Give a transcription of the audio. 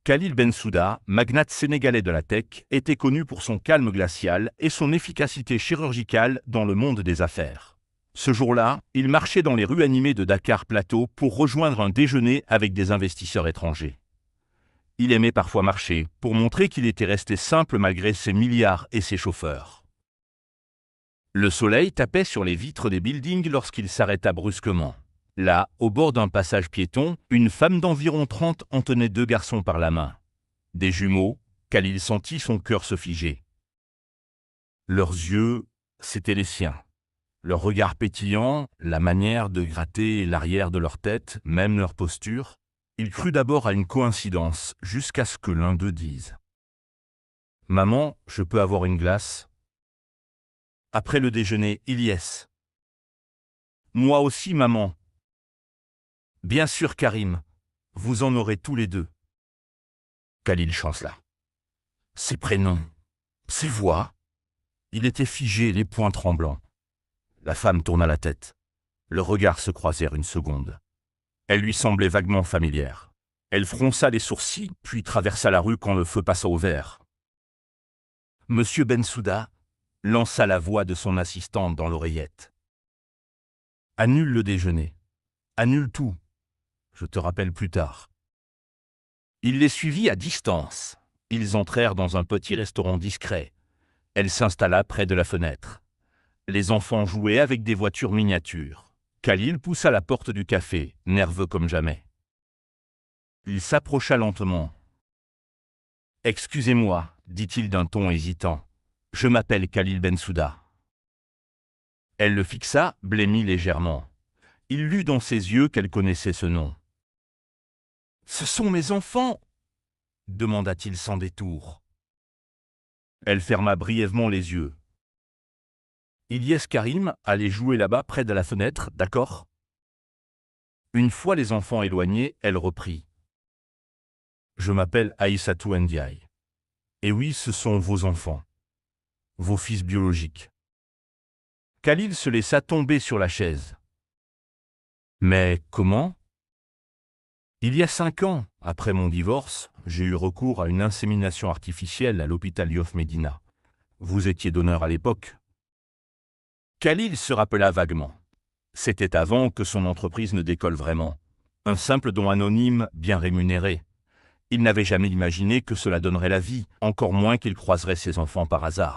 Khalil Bensouda, magnate sénégalais de la tech, était connu pour son calme glacial et son efficacité chirurgicale dans le monde des affaires. Ce jour-là, il marchait dans les rues animées de Dakar Plateau pour rejoindre un déjeuner avec des investisseurs étrangers. Il aimait parfois marcher, pour montrer qu'il était resté simple malgré ses milliards et ses chauffeurs. Le soleil tapait sur les vitres des buildings lorsqu'il s'arrêta brusquement. Là, au bord d'un passage piéton, une femme d'environ 30 en tenait 2 garçons par la main. Des jumeaux, Khalil sentit son cœur se figer. Leurs yeux, c'étaient les siens. Leur regard pétillant, la manière de gratter l'arrière de leur tête, même leur posture, il crut d'abord à une coïncidence, jusqu'à ce que l'un d'eux dise « Maman, je peux avoir une glace ?» Après le déjeuner, Ilyes. « Moi aussi, maman. » « Bien sûr, Karim. Vous en aurez tous les deux. » Khalil chancela. Ses prénoms, ses voix. Il était figé, les poings tremblants. La femme tourna la tête. Leurs regards se croisèrent une seconde. Elle lui semblait vaguement familière. Elle fronça les sourcils, puis traversa la rue quand le feu passa au vert. Monsieur Bensouda lança la voix de son assistante dans l'oreillette. « Annule le déjeuner. Annule tout. Je te rappelle plus tard. » Il les suivit à distance. Ils entrèrent dans un petit restaurant discret. Elle s'installa près de la fenêtre. Les enfants jouaient avec des voitures miniatures. Khalil poussa la porte du café, nerveux comme jamais. Il s'approcha lentement. « Excusez-moi, dit-il d'un ton hésitant. Je m'appelle Khalil Bensouda. » Elle le fixa, blêmie légèrement. Il lut dans ses yeux qu'elle connaissait ce nom. « Ce sont mes enfants !» demanda-t-il sans détour. Elle ferma brièvement les yeux. « Ilyes Karim, allez jouer là-bas près de la fenêtre, d'accord ?» Une fois les enfants éloignés, elle reprit. « Je m'appelle Aïssatou Ndiaye. Et oui, ce sont vos enfants, vos fils biologiques. » Khalil se laissa tomber sur la chaise. « Mais comment ? » Il y a 5 ans, après mon divorce, j'ai eu recours à une insémination artificielle à l'hôpital Yoff Medina. Vous étiez donneur à l'époque. Khalil se rappela vaguement. C'était avant que son entreprise ne décolle vraiment. Un simple don anonyme, bien rémunéré. Il n'avait jamais imaginé que cela donnerait la vie, encore moins qu'il croiserait ses enfants par hasard.